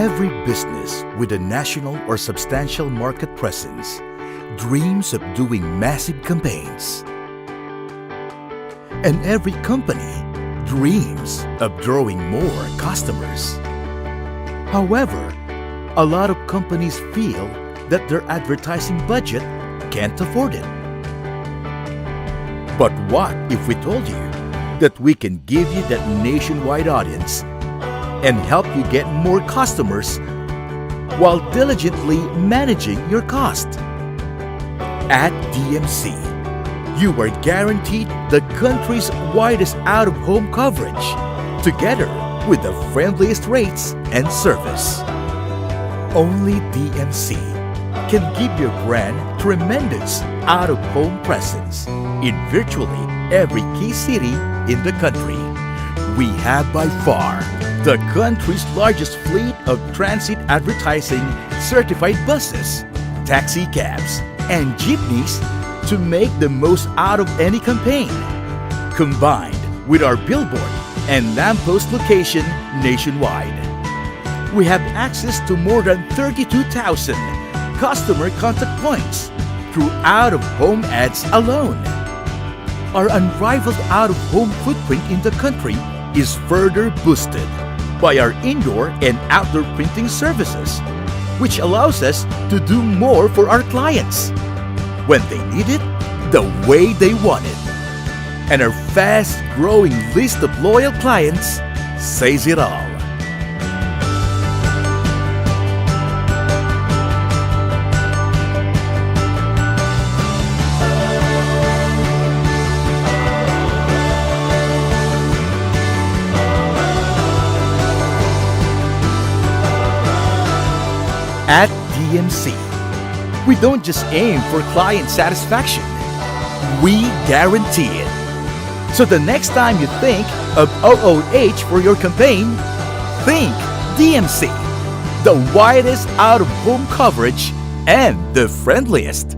Every business with a national or substantial market presence dreams of doing massive campaigns. And every company dreams of drawing more customers. However, a lot of companies feel that their advertising budget can't afford it. But what if we told you that we can give you that nationwide audience and help you get more customers while diligently managing your cost? At DMC, you are guaranteed the country's widest out-of-home coverage, together with the friendliest rates and service. Only DMC can give your brand tremendous out-of-home presence in virtually every key city in the country. We have by far the country's largest fleet of transit advertising certified buses, taxi cabs, and jeepneys to make the most out of any campaign. Combined with our billboard and lamppost location nationwide, we have access to more than 32,000 customer contact points through out-of-home ads alone. Our unrivaled out-of-home footprint in the country is further boosted by our indoor and outdoor printing services, which allows us to do more for our clients when they need it, the way they want it. And our fast-growing list of loyal clients says it all. At DMC, we don't just aim for client satisfaction, we guarantee it. So the next time you think of OOH for your campaign, think DMC, the widest out-of-home coverage and the friendliest.